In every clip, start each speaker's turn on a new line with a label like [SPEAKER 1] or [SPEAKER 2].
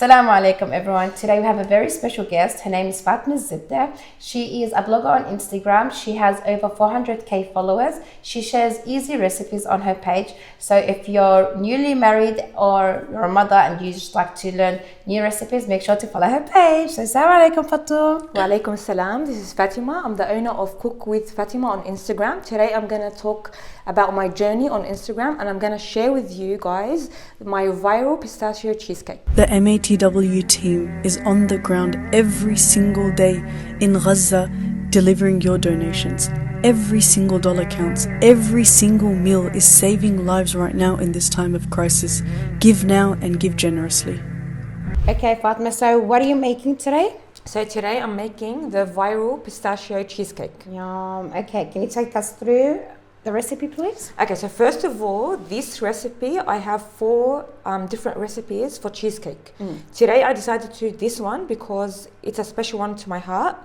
[SPEAKER 1] Assalamu alaikum everyone. Today we have a very special guest. Her name is Fatima Alzebdeh. She is a blogger on Instagram. She has over 400k followers. She shares easy recipes on her page. So if you're newly married or you're a mother and you just like to learn new recipes, make sure to follow her page. So assalamu alaikum Fatou.
[SPEAKER 2] Wa alaikum salam. This is Fatima. I'm the owner of Cook with Fatima on Instagram. Today I'm going to talk about my journey on Instagram and I'm going to share with you guys my viral pistachio cheesecake.
[SPEAKER 3] The MATW team is on the ground every single day in Gaza delivering your donations. Every single dollar counts. Every single meal is saving lives right now in this time of crisis. Give now and give generously.
[SPEAKER 1] Okay Fatima, so what are you making today?
[SPEAKER 2] So today I'm making the viral pistachio cheesecake.
[SPEAKER 1] Yum. Okay, can you take us through the recipe please?
[SPEAKER 2] Okay, so first of all, this recipe, I have four different recipes for cheesecake. Today I decided to do this one because it's a special one to my heart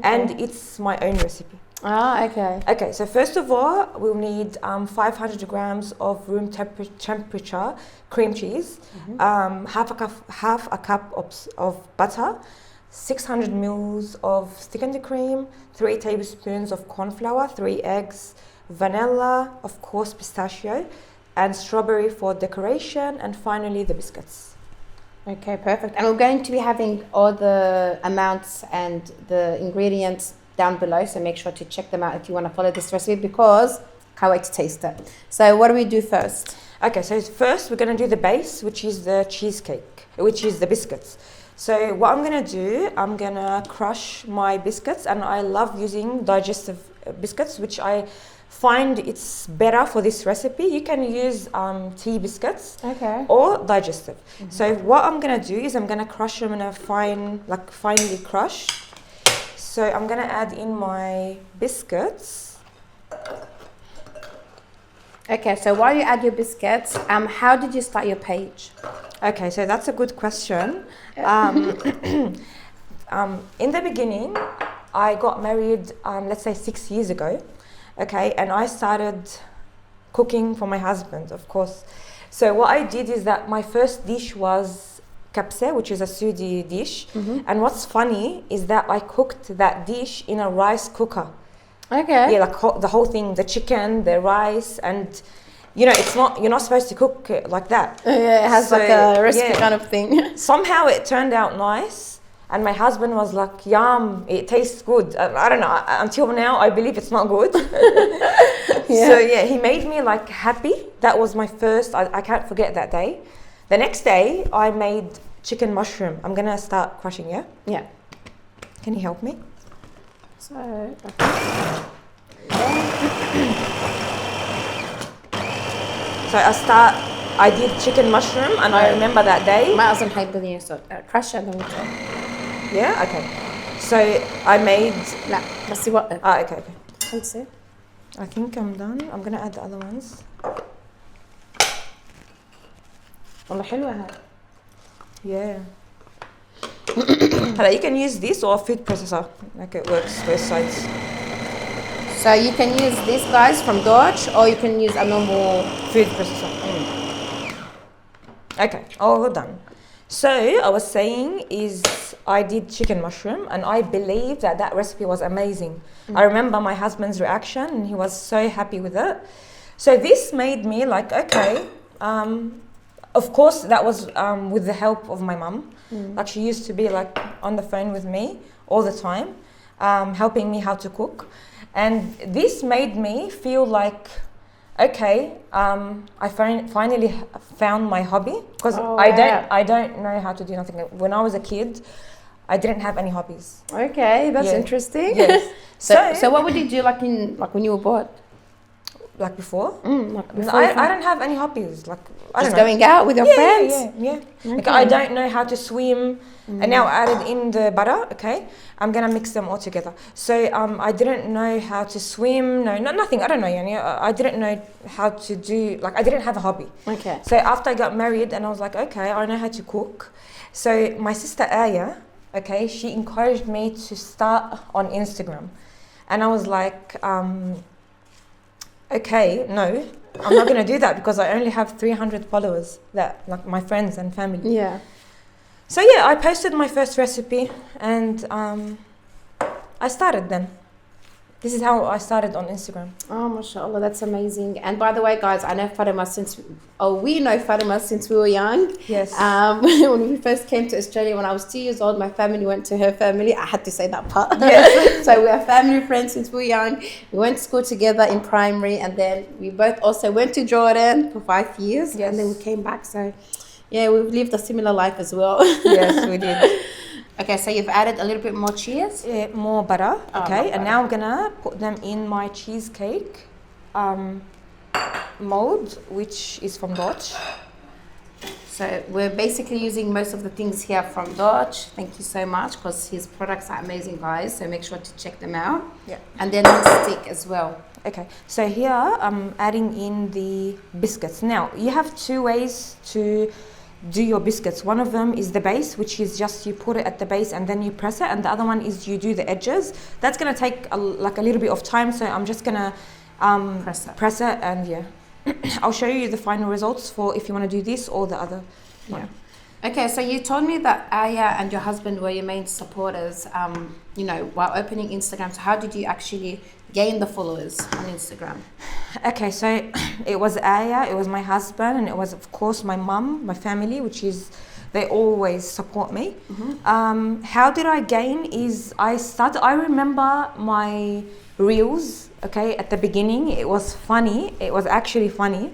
[SPEAKER 2] and it's my own recipe.
[SPEAKER 1] Ah, okay.
[SPEAKER 2] Okay, so first of all, we'll need 500 grams of room temperature cream cheese, half a cup of butter, 600 mils of thickened cream, 3 tablespoons of corn flour, 3 eggs, vanilla, of course pistachio, and strawberry for decoration, and finally the biscuits.
[SPEAKER 1] Okay, perfect. And we're going to be having all the amounts and the ingredients down below, so make sure to check them out if you want to follow this recipe because can't wait to taste it. So what do we do first?
[SPEAKER 2] Okay, so first we're going to do the base, which is the cheesecake, which is the biscuits. So what I'm going to do, I'm going to crush my biscuits, and I love using Digestive biscuits, which I find it's better for this recipe. You can use tea biscuits or Digestive. So what I'm going to do is I'm going to crush them in a finely crushed. So I'm going to add in my biscuits.
[SPEAKER 1] Okay, so while you add your biscuits, how did you start your page?
[SPEAKER 2] Okay, so that's a good question. In the beginning, I got married, let's say 6 years ago. Okay, and I started cooking for my husband, of course. So what I did is that my first dish was kapsa, which is a Saudi dish. And what's funny is that I cooked that dish in a rice cooker.
[SPEAKER 1] Okay.
[SPEAKER 2] Yeah, like the whole thing, the chicken, the rice, and you know, you're not supposed to cook it like that.
[SPEAKER 1] Yeah, it has like a recipe kind of thing.
[SPEAKER 2] Somehow it turned out nice. And my husband was like, yum, it tastes good. I don't know, until now, I believe it's not good. So yeah, he made me like happy. That was my first, I can't forget that day. The next day, I made chicken mushroom. I'm gonna start crushing, yeah?
[SPEAKER 1] Yeah.
[SPEAKER 2] Can you help me?
[SPEAKER 1] So,
[SPEAKER 2] So I did chicken mushroom, and I remember that day.
[SPEAKER 1] ما أظن حيبني صوت. Crush it and then we talk.
[SPEAKER 2] Yeah, okay. So I made.
[SPEAKER 1] لا بس يوقف.
[SPEAKER 2] Okay.
[SPEAKER 1] خلصي.
[SPEAKER 2] I think I'm done. I'm gonna add the other ones.
[SPEAKER 1] والله حلوة هاي.
[SPEAKER 2] Yeah. You can use this or a food processor. Like it works both sides.
[SPEAKER 1] So you can use these guys from Dodge or you can use a normal
[SPEAKER 2] Food processor. Okay, all done. So I was saying is I did chicken mushroom and I believe that recipe was amazing. I remember my husband's reaction and he was so happy with it. So this made me like, okay, of course that was with the help of my mum. Like she used to be like on the phone with me all the time, helping me how to cook. And this made me feel like, okay, I finally found my hobby because I don't know how to do nothing. When I was a kid, I didn't have any hobbies.
[SPEAKER 1] Okay, that's interesting.
[SPEAKER 2] Yes.
[SPEAKER 1] So what would you do like when you were bored?
[SPEAKER 2] Like before?
[SPEAKER 1] Like before
[SPEAKER 2] I don't have any hobbies. Like I
[SPEAKER 1] just
[SPEAKER 2] don't know.
[SPEAKER 1] going out with your friends?
[SPEAKER 2] Yeah.
[SPEAKER 1] Okay.
[SPEAKER 2] Like I don't know how to swim. And now I added in the butter, okay? I'm gonna mix them all together. So I didn't know how to swim, nothing. I don't know, Yani. I didn't know how to do, like I didn't have a hobby.
[SPEAKER 1] Okay.
[SPEAKER 2] So after I got married and I was like, okay, I know how to cook. So my sister Aya, okay, she encouraged me to start on Instagram. And I was like, okay, no, I'm not going to do that because I only have 300 followers, that like my friends and family.
[SPEAKER 1] Yeah.
[SPEAKER 2] So yeah, I posted my first recipe, and I started then. This is how I started on Instagram.
[SPEAKER 1] Oh, mashallah, that's amazing. And by the way, guys, I know Fatima we know Fatima since we were young.
[SPEAKER 2] Yes.
[SPEAKER 1] When we first came to Australia, when I was 2 years old, my family went to her family. I had to say that part.
[SPEAKER 2] Yes.
[SPEAKER 1] So we are family friends since we were young. We went to school together in primary, and then we both also went to Jordan for 5 years.
[SPEAKER 2] Yes.
[SPEAKER 1] And then we came back. So yeah, we've lived a similar life as well.
[SPEAKER 2] Yes, we did.
[SPEAKER 1] Okay, so you've added a little bit more cheese.
[SPEAKER 2] Yeah, more butter.
[SPEAKER 1] Oh,
[SPEAKER 2] Okay,
[SPEAKER 1] more
[SPEAKER 2] and
[SPEAKER 1] butter.
[SPEAKER 2] now I'm gonna put them in my cheesecake mold, which is from Dutch.
[SPEAKER 1] So we're basically using most of the things here from Dutch. Thank you so much, because his products are amazing, guys. So make sure to check them out.
[SPEAKER 2] Yeah.
[SPEAKER 1] And they're non-stick as well.
[SPEAKER 2] Okay, so here I'm adding in the biscuits. Now, you have 2 ways to do your biscuits. One of them is the base, which is just you put it at the base and then you press it, and the other one is you do the edges. That's gonna take a little bit of time, so I'm just gonna press it, and yeah. I'll show you the final results for if you want to do this or the other one.
[SPEAKER 1] Okay, so you told me that Aya and your husband were your main supporters, while opening Instagram. So how did you actually gain the followers on Instagram?
[SPEAKER 2] Okay, so it was Aya, it was my husband, and it was of course my mum, my family, which is, they always support me.
[SPEAKER 1] Mm-hmm.
[SPEAKER 2] How did I gain is I remember my reels, okay, at the beginning. It was funny, it was actually funny,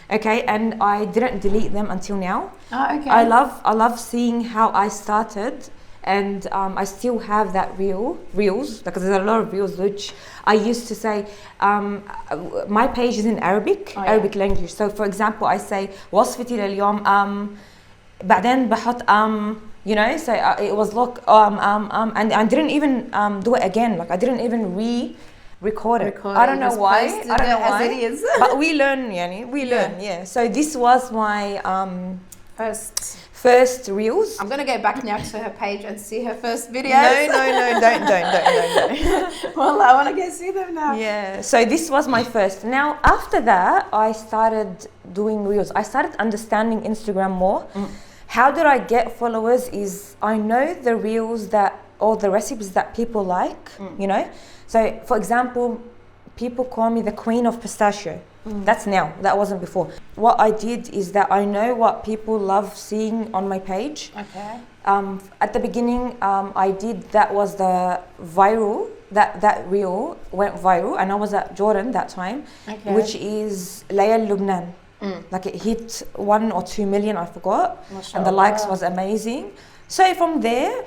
[SPEAKER 2] okay, and I didn't delete them until now.
[SPEAKER 1] Oh, okay.
[SPEAKER 2] I love seeing how I started, and I still have that reels, because there's a lot of reels which I used to say, my page is in Arabic, Arabic language. So for example, I say وصفتي لليوم بعدين بحط so it was like and I didn't even do it again, like I didn't even record it. I don't know why. I don't know why.
[SPEAKER 1] As it is.
[SPEAKER 2] But we learn, yeah. So this was my first reels.
[SPEAKER 1] I'm gonna go back now to her page and see her first videos.
[SPEAKER 2] No, don't.
[SPEAKER 1] Well, I want to go see them now.
[SPEAKER 2] Yeah. So this was my first. Now after that, I started doing reels. I started understanding Instagram more. How did I get followers? Is I know the reels or the recipes that people like. So for example, people call me the queen of pistachio. That's now, that wasn't before. What I did is that I know what people love seeing on my page.
[SPEAKER 1] Okay.
[SPEAKER 2] At the beginning, that was the viral, that reel went viral, and I was at Jordan that time, which is Layal Lubnan. Like it hit 1 or 2 million, I forgot, and the likes was amazing. So from there,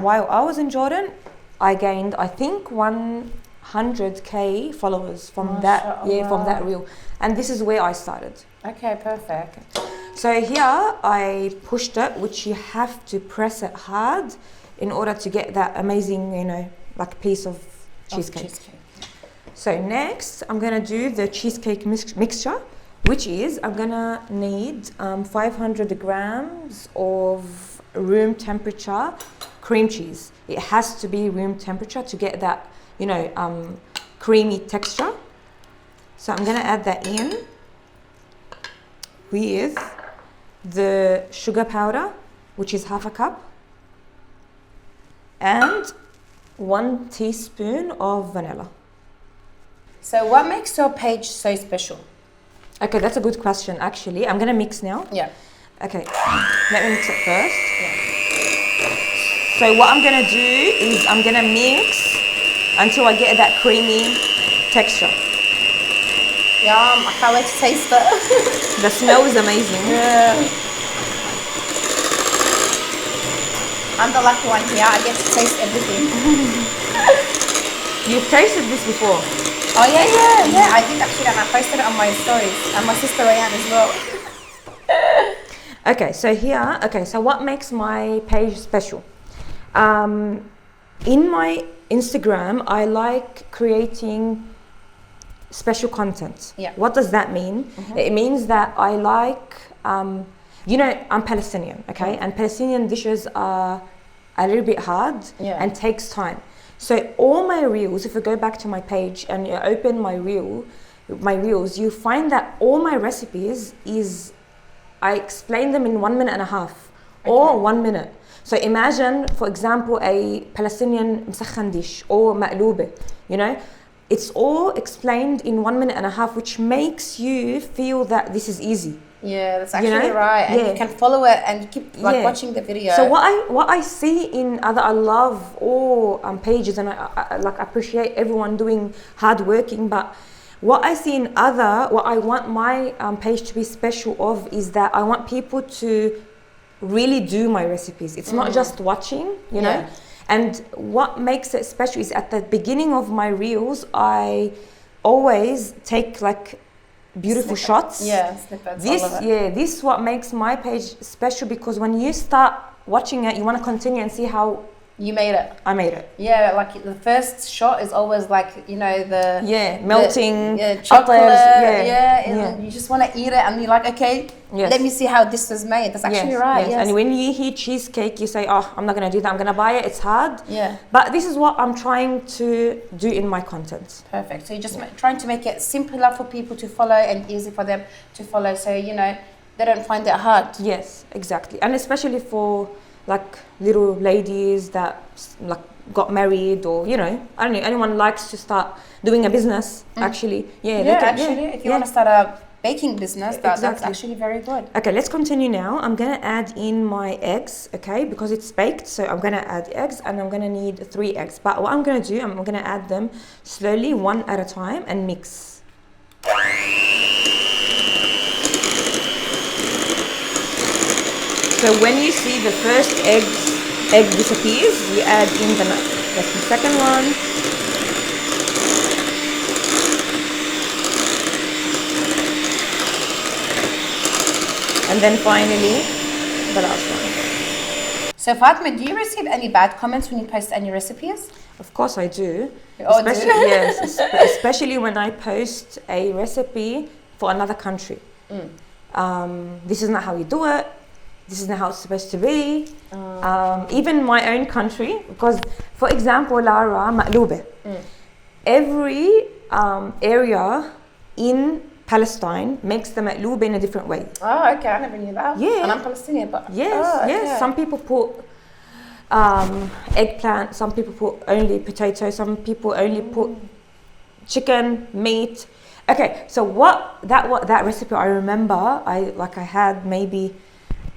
[SPEAKER 2] while I was in Jordan, I gained, I think, 100k followers from that reel, and this is where I started.
[SPEAKER 1] Okay, perfect.
[SPEAKER 2] So here I pushed it, which you have to press it hard in order to get that amazing, like piece of cheesecake. So next I'm gonna do the cheesecake mixture, which is I'm gonna need 500 grams of room temperature cream cheese. It has to be room temperature to get that creamy texture. So I'm gonna add that in with the sugar powder, which is half a cup, and 1 teaspoon of vanilla.
[SPEAKER 1] So what makes your page so special?
[SPEAKER 2] Okay, that's a good question actually. I'm gonna mix now.
[SPEAKER 1] Yeah.
[SPEAKER 2] Okay, let me mix it first. So what I'm gonna do is I'm gonna mix until I get that creamy texture.
[SPEAKER 1] Yum, I can't wait to taste it.
[SPEAKER 2] The smell is amazing.
[SPEAKER 1] Yeah. I'm the lucky one here. I get to taste everything.
[SPEAKER 2] You've tasted this before?
[SPEAKER 1] Oh yeah. I did actually, and I posted it on my stories, and my sister Rayan as well.
[SPEAKER 2] Okay, so what makes my page special? In my Instagram, I like creating special content.
[SPEAKER 1] Yeah.
[SPEAKER 2] What does that mean? It means that I like, I'm Palestinian, okay? And Palestinian dishes are a little bit hard and takes time. So all my reels, if you go back to my page and you open my reels, you find that all my recipes I explain them in 1.5 minutes or 1 minute. So imagine, for example, a Palestinian مسخن dish or مقلوبة, you know, it's all explained in 1 minute and a half, which makes you feel that this is easy.
[SPEAKER 1] Yeah, that's actually right. And you can follow it and you keep watching the video.
[SPEAKER 2] So what I see in other, I love all pages, and I like appreciate everyone doing hard working, but what I see in other, what I want my page to be special of is that I want people to really do my recipes. It's not just watching, you know. And what makes it special is at the beginning of my reels, I always take like beautiful shots.
[SPEAKER 1] Yeah, snippets.
[SPEAKER 2] This what makes my page special, because when you start watching it, you want to continue and see how
[SPEAKER 1] you made it.
[SPEAKER 2] I made it.
[SPEAKER 1] Yeah, like the first shot is always like, you know, the
[SPEAKER 2] melting
[SPEAKER 1] chocolate. You just want to eat it, and you're like, okay, let me see how this was made. That's actually right. Yes.
[SPEAKER 2] And when you hear cheesecake, you say, oh, I'm not going to do that. I'm going to buy it. It's hard.
[SPEAKER 1] Yeah.
[SPEAKER 2] But this is what I'm trying to do in my content.
[SPEAKER 1] Perfect. So you're just trying to make it simpler for people to follow and easy for them to follow. So, you know, they don't find it hard.
[SPEAKER 2] Yes, exactly. And especially for like little ladies that like got married, or, you know, I don't know, anyone likes to start doing a business, actually.
[SPEAKER 1] If you want to start a baking business, that's actually very good.
[SPEAKER 2] Okay, let's continue now. I'm going to add in my eggs, okay, because it's baked. So I'm going to add eggs, and I'm going to need 3 eggs. But what I'm going to do, I'm going to add them slowly, one at a time, and mix. So when you see the first egg disappears, you add in that's the second one. And then finally, the last one.
[SPEAKER 1] So Fatima, do you receive any bad comments when you post any recipes?
[SPEAKER 2] Of course I do.
[SPEAKER 1] Yes,
[SPEAKER 2] especially when I post a recipe for another country. This is not how you do it. This is not how it's supposed to be. Even my own country, because, for example, Lara, مقلوبة. Every area in Palestine makes the مقلوبة in a different way.
[SPEAKER 1] Oh, okay, I never knew that.
[SPEAKER 2] Yeah.
[SPEAKER 1] And I'm Palestinian, but...
[SPEAKER 2] Yes. Some people put eggplant, some people put only potato, some people only put chicken, meat. Okay, so that recipe, I remember, I had maybe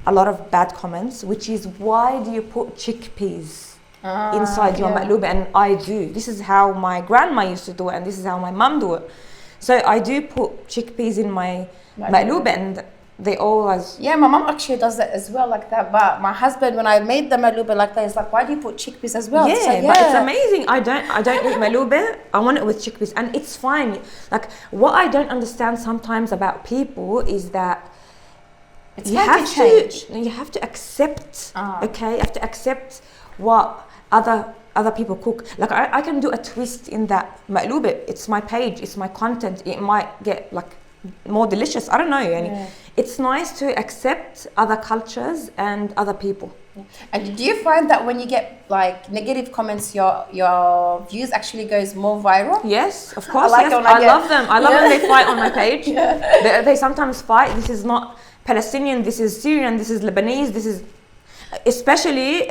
[SPEAKER 2] a lot of bad comments, which is, why do you put chickpeas inside your مقلوبة? And I do. This is how my grandma used to do it, and this is how my mum do it. So I do put chickpeas in my مقلوبة, and they always...
[SPEAKER 1] Yeah, my mum actually does that as well, like that. But my husband, when I made the مقلوبة like that, he's like, why do you put chickpeas as well?
[SPEAKER 2] Yeah, but it's amazing. I don't eat مقلوبة. I want it with chickpeas, and it's fine. Like, what I don't understand sometimes about people is that you have to accept, okay? You have to accept what other people cook. Like, I can do a twist in that مقلوبة. It's my page, it's my content. It might get like more delicious. I don't know. And it's nice to accept other cultures and other people.
[SPEAKER 1] And do you find that when you get like negative comments, your views actually goes more viral?
[SPEAKER 2] Yes, of course. I love them. I love when they fight on my page. They sometimes fight. This is not Palestinian, this is Syrian, this is Lebanese, this is especially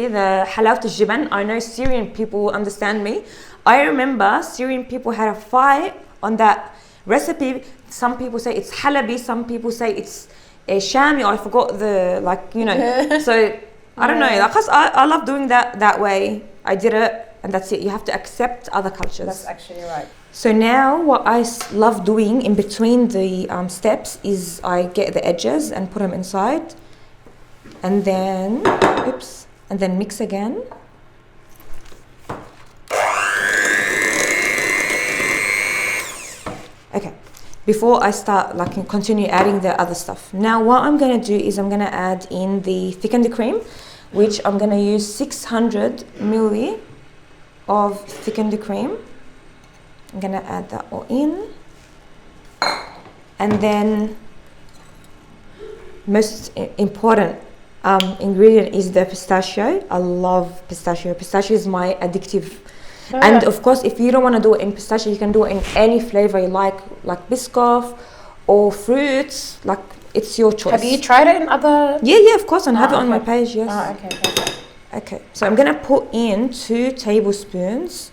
[SPEAKER 2] the halawat al-jiban. I know Syrian people will understand me. I remember Syrian people had a fight on that recipe. Some people say it's halabi, some people say it's a shami, I forgot the, like, you know. So I don't know, because I love doing that way. I did it, and that's it. You have to accept other cultures.
[SPEAKER 1] That's actually right.
[SPEAKER 2] So now what I love doing in between the steps is I get the edges and put them inside, and then mix again. Okay, before I start continue adding the other stuff. Now what I'm gonna do is I'm gonna add in the thickened cream, which I'm gonna use 600 ml of thickened cream. I'm gonna add that all in, and then most important ingredient is the pistachio. I love pistachio. Pistachio is my addictive. And of course, if you don't want to do it in pistachio, you can do it in any flavor you like biscuit or fruits, like it's your choice.
[SPEAKER 1] Have you tried it in other?
[SPEAKER 2] Yeah, of course, and have it on my page. Yes.
[SPEAKER 1] Okay.
[SPEAKER 2] Okay, so I'm gonna put in 2 tablespoons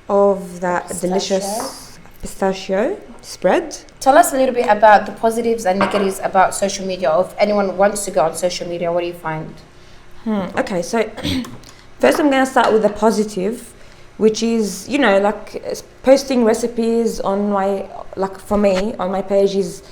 [SPEAKER 2] of that delicious pistachio spread.
[SPEAKER 1] Tell us a little bit about the positives and negatives about social media, or if anyone wants to go on social media, what do you find?
[SPEAKER 2] Okay, so first I'm gonna start with the positive, which is, you know, like posting recipes on my, like for me, on my page is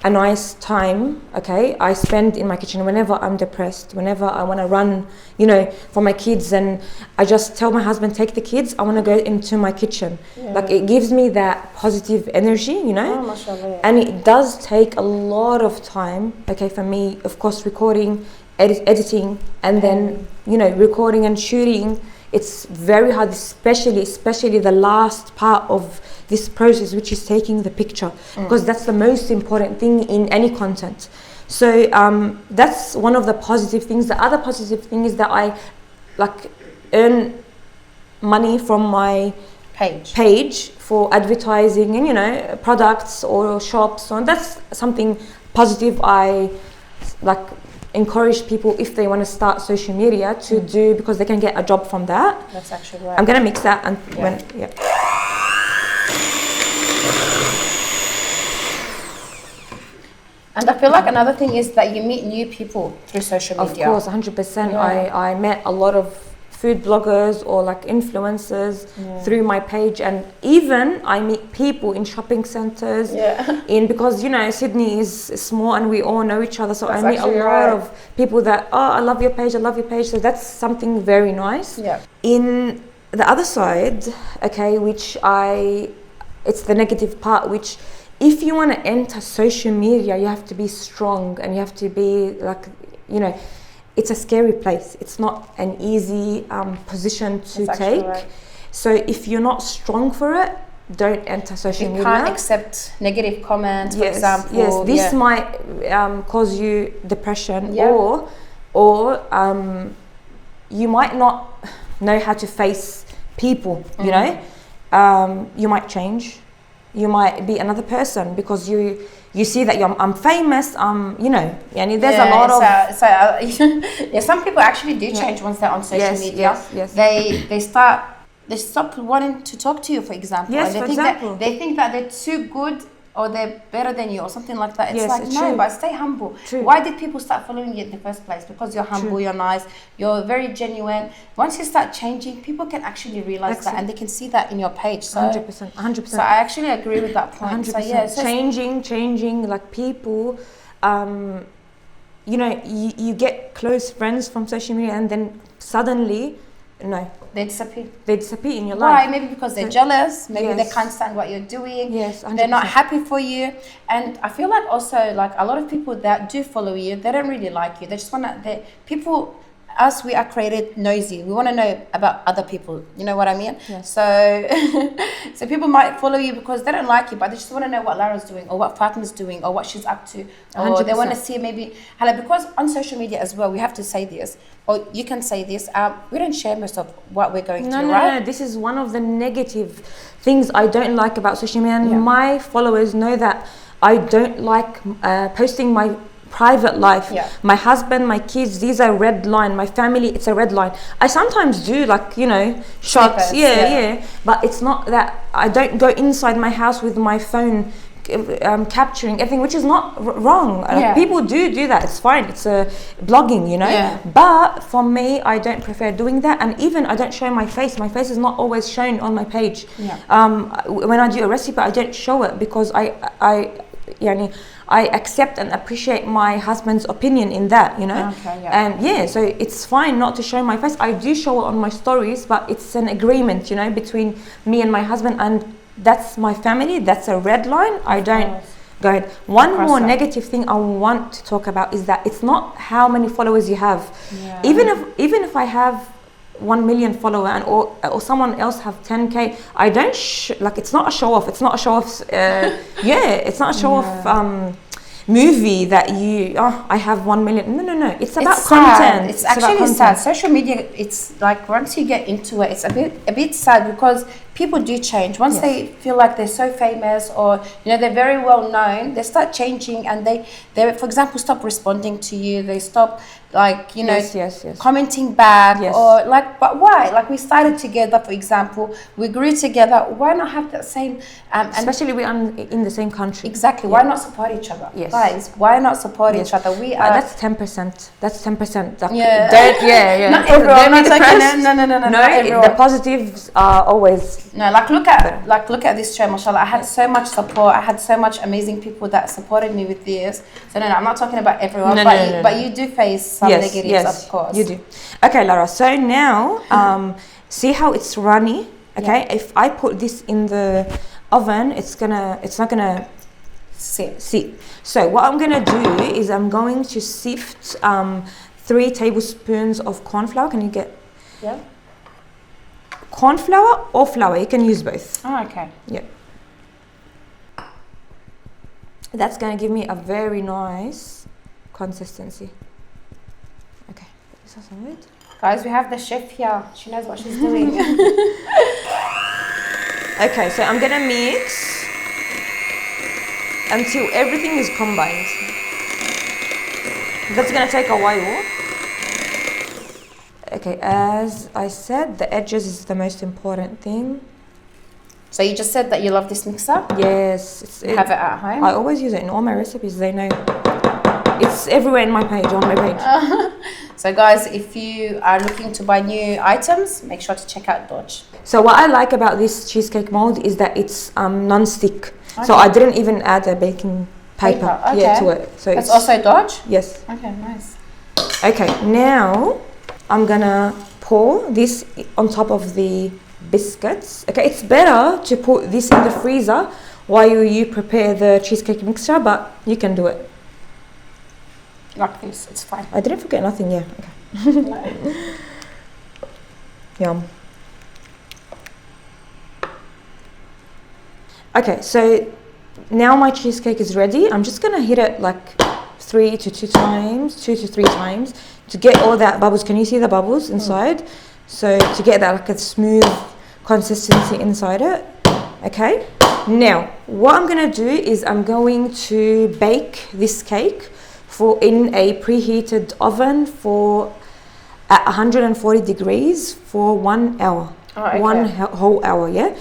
[SPEAKER 2] a nice time, okay, I spend in my kitchen whenever I'm depressed, whenever I want to run, you know, for my kids, and I just tell my husband, take the kids, I want to go into my kitchen. Like it gives me that positive energy, you know.
[SPEAKER 1] Mashallah.
[SPEAKER 2] And it does take a lot of time, okay, for me, of course, recording, editing, and then, you know, recording and shooting. It's very hard, especially the last part of this process, which is taking the picture, because that's the most important thing in any content. So that's one of the positive things. The other positive thing is that I like earn money from my page for advertising and, you know, products or shops. So that's something positive. I like encourage people, if they want to start social media, to do, because they can get a job from that.
[SPEAKER 1] That's actually right.
[SPEAKER 2] I'm gonna mix that and
[SPEAKER 1] And I feel like another thing is that you meet new people through social media.
[SPEAKER 2] Of course, 100%. I met a lot of food bloggers or like influencers through my page, and even I meet people in shopping centers, because, you know, Sydney is small and we all know each other, so I meet a lot of people that, I love your page, so that's something very nice. In the other side, okay, it's the negative part, which if you want to enter social media, you have to be strong, and you have to be like, you know, it's a scary place. It's not an easy position to take. Right. So if you're not strong for it, don't enter social media. You can't
[SPEAKER 1] accept negative comments, for example.
[SPEAKER 2] Yes, this might cause you depression, or you might not know how to face people, you know. You might change. You might be another person because you see that I'm famous, you know, and there's a lot of...
[SPEAKER 1] some people actually do change once they're on social media.
[SPEAKER 2] Yes.
[SPEAKER 1] They stop wanting to talk to you, for example.
[SPEAKER 2] Yes,
[SPEAKER 1] and they think that they're too good, or they're better than you, or something like that. It's no, but stay humble. Why did people start following you in the first place? Because you're humble, you're nice, you're very genuine. Once you start changing, people can actually realize that, and they can see that in your page. So
[SPEAKER 2] 100%.
[SPEAKER 1] So I actually agree with that point.
[SPEAKER 2] 100%. So changing, like people, you know, you get close friends from social media, and then suddenly, they disappear in your life.
[SPEAKER 1] Why? Maybe because they're jealous. Maybe they can't stand what you're doing.
[SPEAKER 2] Yes, 100%.
[SPEAKER 1] They're not happy for you. And I feel like also, like a lot of people that do follow you, they don't really like you. They just want to. Us, we are created nosy. We want to know about other people. You know what I mean?
[SPEAKER 2] Yes.
[SPEAKER 1] So people might follow you because they don't like you, but they just want to know what Lara's doing, or what Fatima's doing, or what she's up to. Or
[SPEAKER 2] 100%.
[SPEAKER 1] They want to see maybe, because on social media as well, we have to say this, or you can say this, we don't share most of what we're going through, right?
[SPEAKER 2] No, this is one of the negative things I don't like about social media. And my followers know that I don't like posting my private life. My husband, my kids, these are red line. My family, it's a red line. I sometimes do, like, you know, shots, but it's not that I don't go inside my house with my phone capturing everything, which is not wrong. People do that. It's fine. It's blogging, you know. But for me, I don't prefer doing that. And even I don't show my face. My face is not always shown on my page. When I do a recipe, I don't show it because I accept and appreciate my husband's opinion in that, you know. And so it's fine not to show my face. I do show it on my stories, but it's an agreement, you know, between me and my husband, and that's my family. That's a red line. I don't go ahead. One more negative thing I want to talk about is that it's not how many followers you have. Even if I have 1 million follower or someone else have 10k, I don't it's not a show off. It's not a show off. It's not a show off movie that you, I have 1 million. No. It's about
[SPEAKER 1] It's
[SPEAKER 2] content.
[SPEAKER 1] sad. It's actually sad. Social media, it's like once you get into it, it's a bit sad because people do change. Once they feel like they're so famous or they're very well known, they start changing and they for example stop responding to you. They stop commenting back or like, but why? Like we started together, for example, we grew together. Why not have that same?
[SPEAKER 2] Especially we are in the same country.
[SPEAKER 1] Exactly. Why not support each other, guys? Why not support each other? We are.
[SPEAKER 2] That's 10%. That's 10%.
[SPEAKER 1] Not
[SPEAKER 2] No.
[SPEAKER 1] everyone. Not everyone.
[SPEAKER 2] The positives are always.
[SPEAKER 1] No, look at this show, mashallah. I had so much support. I had so much amazing people that supported me with this. So no, I'm not talking about everyone, but you do face some negatives, of course.
[SPEAKER 2] You do. Okay, Lara. So now, see how it's runny. Okay, if I put this in the oven, it's not gonna sit. So what I'm gonna do is I'm going to sift 3 tablespoons of corn flour. Can you get?
[SPEAKER 1] Yeah.
[SPEAKER 2] Corn flour or flour, you can use both.
[SPEAKER 1] Oh, okay.
[SPEAKER 2] Yeah. That's going to give me a very nice consistency. Okay, this is good.
[SPEAKER 1] Guys, we have the chef here. She knows what she's doing.
[SPEAKER 2] Okay, so I'm going to mix until everything is combined. That's going to take a while. Okay, as I said, the edges is the most important thing.
[SPEAKER 1] So you just said that you love this mixer?
[SPEAKER 2] Yes.
[SPEAKER 1] You have it at home?
[SPEAKER 2] I always use it in all my recipes. They know. It's everywhere on my page.
[SPEAKER 1] So guys, if you are looking to buy new items, make sure to check out Dodge.
[SPEAKER 2] So what I like about this cheesecake mold is that it's non-stick. Okay. So I didn't even add a baking paper to it. So
[SPEAKER 1] it's also Dodge?
[SPEAKER 2] Yes.
[SPEAKER 1] Okay, nice.
[SPEAKER 2] Okay, now I'm gonna pour this on top of the biscuits. Okay, it's better to put this in the freezer while you prepare the cheesecake mixture, but you can do it.
[SPEAKER 1] Like this, it's fine.
[SPEAKER 2] I didn't forget nothing, yeah. Okay. Yum. Okay, so now my cheesecake is ready. I'm just gonna hit it like 2 to 3 times to get all that bubbles. Can you see the bubbles inside? So to get that like a smooth consistency inside it. Okay, now what I'm gonna do is I'm going to bake this cake in a preheated oven at 140 degrees for 1 hour.
[SPEAKER 1] Oh, okay.
[SPEAKER 2] One whole hour, yeah.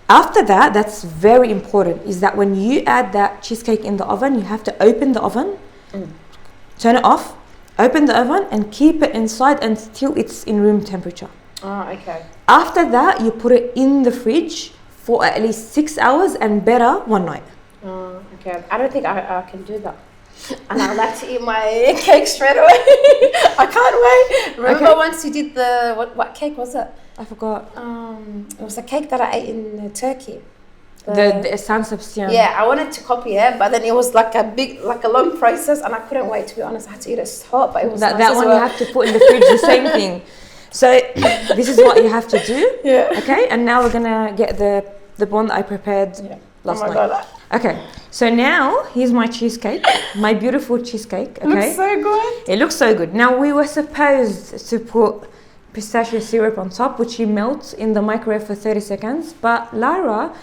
[SPEAKER 2] After that, that's very important, is that when you add that cheesecake in the oven, you have to open the oven, turn it off, open the oven and keep it inside until it's in room temperature.
[SPEAKER 1] Oh, okay.
[SPEAKER 2] After that, you put it in the fridge for at least 6 hours and better 1 night.
[SPEAKER 1] Oh, okay. I don't think I can do that. And I like to eat my cake straight away. I can't wait. Remember once you did the, what cake was it?
[SPEAKER 2] I forgot.
[SPEAKER 1] It was a cake that I ate in Turkey.
[SPEAKER 2] The San Sebastian.
[SPEAKER 1] Yeah, I wanted to copy it, but then it was like a long process, and I couldn't wait. To be honest, I had to eat it hot, but it was
[SPEAKER 2] that
[SPEAKER 1] nice
[SPEAKER 2] one
[SPEAKER 1] well.
[SPEAKER 2] You have to put in the fridge. The same thing. So this is what you have to do.
[SPEAKER 1] Yeah.
[SPEAKER 2] Okay, and now we're gonna get the one that I prepared last night. God. Okay, so now here's my cheesecake, my beautiful cheesecake. Okay.
[SPEAKER 1] Looks so good.
[SPEAKER 2] It looks so good. Now we were supposed to put pistachio syrup on top, which you melt in the microwave for 30 seconds, but Lara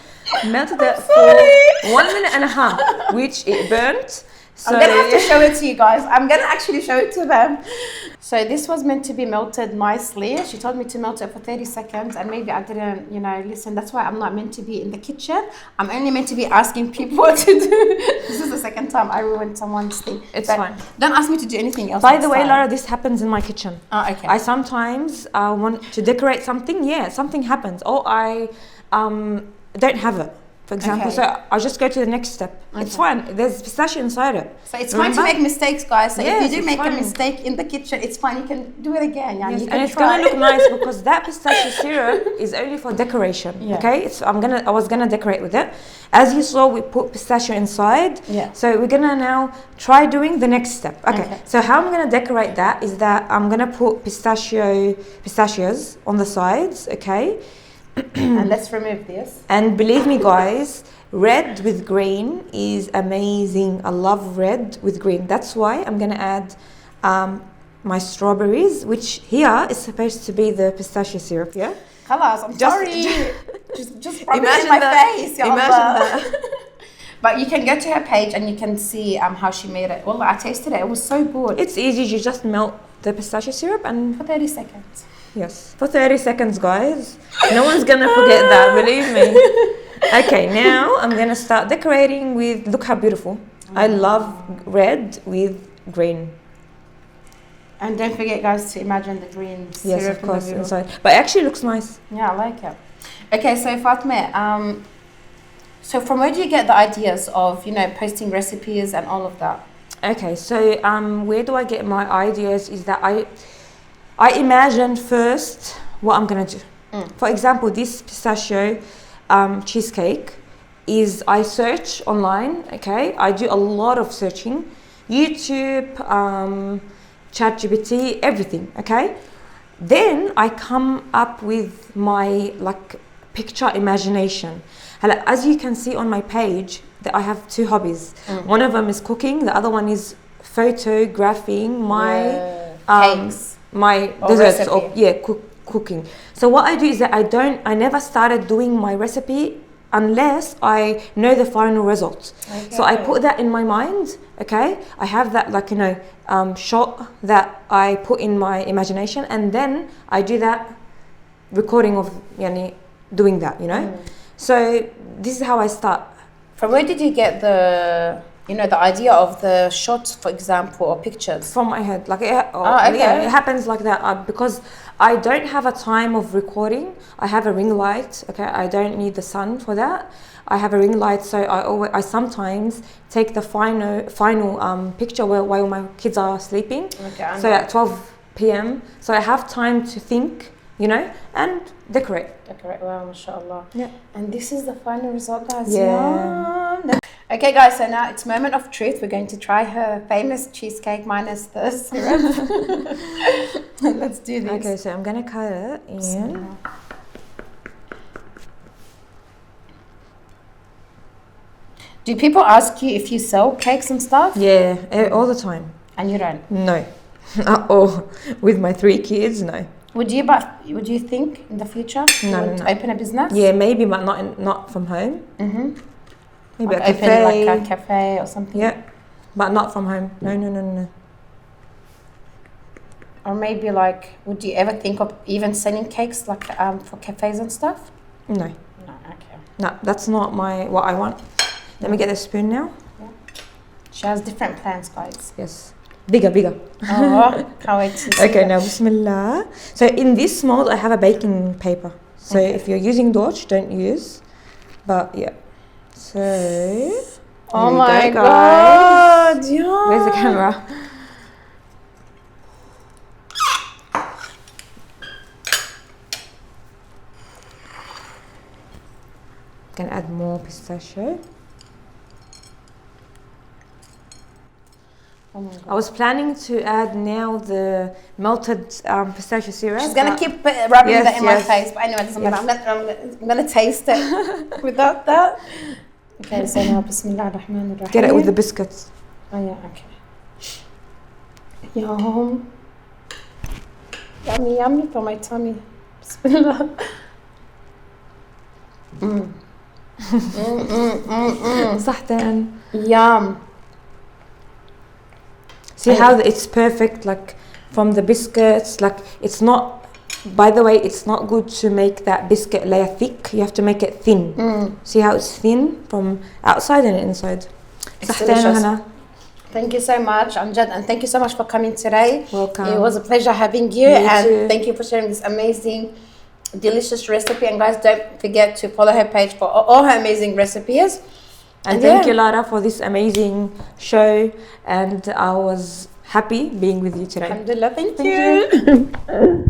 [SPEAKER 2] melted it for 1 minute and a half, which it burnt. So
[SPEAKER 1] I'm gonna have to show it to you guys. I'm gonna actually show it to them. So this was meant to be melted nicely. She told me to melt it for 30 seconds, and maybe I didn't, listen. That's why I'm not meant to be in the kitchen. I'm only meant to be asking people what to do. This is the second time I ruined someone's thing.
[SPEAKER 2] It's fine.
[SPEAKER 1] Don't ask me to do anything else.
[SPEAKER 2] By the way, Lara, this happens in my kitchen.
[SPEAKER 1] Oh, okay.
[SPEAKER 2] I sometimes want to decorate something. Yeah, something happens. Or I don't have it. For example, so I'll just go to the next step. Okay. It's fine. There's pistachio inside it.
[SPEAKER 1] So it's fine to make mistakes, guys. So if you do make a mistake in the kitchen, it's fine. You can do it again. Yeah,
[SPEAKER 2] yes. And it's gonna look nice because that pistachio syrup is only for decoration. Yeah. Okay, I was gonna decorate with it. As you saw, we put pistachio inside.
[SPEAKER 1] Yeah.
[SPEAKER 2] So we're gonna now try doing the next step. Okay. So how I'm gonna decorate that is that I'm gonna put pistachios on the sides. Okay.
[SPEAKER 1] And let's remove this.
[SPEAKER 2] And believe me, guys, red with green is amazing. I love red with green. That's why I'm gonna add my strawberries, which here is supposed to be the pistachio syrup. Yeah.
[SPEAKER 1] Khalas, I'm sorry. just rub it in
[SPEAKER 2] Imagine
[SPEAKER 1] my
[SPEAKER 2] that.
[SPEAKER 1] face. Ya
[SPEAKER 2] Imagine
[SPEAKER 1] Allah.
[SPEAKER 2] that.
[SPEAKER 1] But you can go to her page and you can see how she made it. Well, I tasted it. It was so good.
[SPEAKER 2] It's easy. You just melt the pistachio syrup and
[SPEAKER 1] For 30 seconds.
[SPEAKER 2] yes, for 30 seconds, guys. No one's gonna forget that. Believe me. Okay, now I'm gonna start decorating with. Look how beautiful. I love red with green.
[SPEAKER 1] And don't forget, guys, to imagine the green
[SPEAKER 2] Yes,
[SPEAKER 1] syrup
[SPEAKER 2] of course,
[SPEAKER 1] in the middle.
[SPEAKER 2] inside. But it actually looks nice.
[SPEAKER 1] Yeah, I like it. Okay, so Fatima, so from where do you get the ideas of, posting recipes and all of that?
[SPEAKER 2] Okay, so where do I get my ideas is that I imagine first what I'm gonna do. For example, this pistachio cheesecake is I search online, okay? I do a lot of searching, YouTube, ChatGPT, everything, okay? Then I come up with my picture imagination. As you can see on my page, that I have two hobbies. One of them is cooking, the other one is photographing my
[SPEAKER 1] cakes,
[SPEAKER 2] my
[SPEAKER 1] or
[SPEAKER 2] desserts,
[SPEAKER 1] recipe.
[SPEAKER 2] or cooking. So what I do is that I never started doing my recipe unless I know the final result.
[SPEAKER 1] Okay.
[SPEAKER 2] So I put that in my mind, okay? I have that shot that I put in my imagination, and then I do that recording of doing that, So this is how I start.
[SPEAKER 1] From where did you get the idea of the shots, for example, or pictures?
[SPEAKER 2] From my head,
[SPEAKER 1] okay.
[SPEAKER 2] Yeah, it happens like that because I don't have a time of recording. I have a ring light, okay. I don't need the sun for that. I have a ring light, so I sometimes take the final picture while my kids are sleeping.
[SPEAKER 1] Okay.
[SPEAKER 2] So at 12 p.m. So I have time to think, and decorate.
[SPEAKER 1] Wow, mashallah.
[SPEAKER 2] Yeah.
[SPEAKER 1] And this is the final result, guys.
[SPEAKER 2] Yeah.
[SPEAKER 1] Yum. Okay, guys, so now it's moment of truth. We're going to try her famous cheesecake minus the syrup. Let's do this.
[SPEAKER 2] Okay, so I'm gonna cut it in.
[SPEAKER 1] Do people ask you if you sell cakes and stuff?
[SPEAKER 2] Yeah, all the time.
[SPEAKER 1] And you don't?
[SPEAKER 2] No, at all. With my 3 kids, no.
[SPEAKER 1] Would you think in the future you would open a business?
[SPEAKER 2] Yeah, maybe, but not from home. Maybe
[SPEAKER 1] Like
[SPEAKER 2] a cafe.
[SPEAKER 1] open like a cafe or something.
[SPEAKER 2] Yeah, but not from home. No.
[SPEAKER 1] Or maybe would you ever think of even selling cakes for cafes and stuff?
[SPEAKER 2] No.
[SPEAKER 1] No, okay.
[SPEAKER 2] No, that's not what I want. Let me get a spoon now.
[SPEAKER 1] Yeah. She has different plans, guys.
[SPEAKER 2] Yes. Bigger.
[SPEAKER 1] Oh, can't wait to see
[SPEAKER 2] Okay,
[SPEAKER 1] that.
[SPEAKER 2] now bismillah. So in this mold, I have a baking paper. So if you're using Dutch, don't use. But yeah. So.
[SPEAKER 1] Oh
[SPEAKER 2] here
[SPEAKER 1] my
[SPEAKER 2] we go,
[SPEAKER 1] God!
[SPEAKER 2] guys.
[SPEAKER 1] Yeah.
[SPEAKER 2] Where's the camera? Can add more pistachio.
[SPEAKER 1] Oh my God.
[SPEAKER 2] I was planning to add now the melted pistachio syrup.
[SPEAKER 1] She's gonna keep rubbing
[SPEAKER 2] Yes,
[SPEAKER 1] that in my
[SPEAKER 2] yes.
[SPEAKER 1] face, but anyway, it doesn't matter. I'm gonna taste it without that. Okay, so now Bismillah ar-Rahman ar-Rahim.
[SPEAKER 2] Get it with the biscuits.
[SPEAKER 1] Oh yeah, okay. Yum. Yummy for my tummy. Bismillah.
[SPEAKER 2] صحتين.
[SPEAKER 1] Yum.
[SPEAKER 2] See how it's perfect, from the biscuits. It's not. By the way, it's not good to make that biscuit layer thick. You have to make it thin. See how it's thin from outside and inside.
[SPEAKER 1] It's
[SPEAKER 2] صحتين
[SPEAKER 1] delicious.
[SPEAKER 2] وهنا.
[SPEAKER 1] Thank you so much, Amjad, and thank you so much for coming today.
[SPEAKER 2] Welcome.
[SPEAKER 1] It was a pleasure having you,
[SPEAKER 2] Me
[SPEAKER 1] and
[SPEAKER 2] too.
[SPEAKER 1] thank you for sharing this amazing, delicious recipe. And guys, don't forget to follow her page for all her amazing recipes.
[SPEAKER 2] And thank you, Lara, for this amazing show. And I was happy being with you today.
[SPEAKER 1] Alhamdulillah, thank you.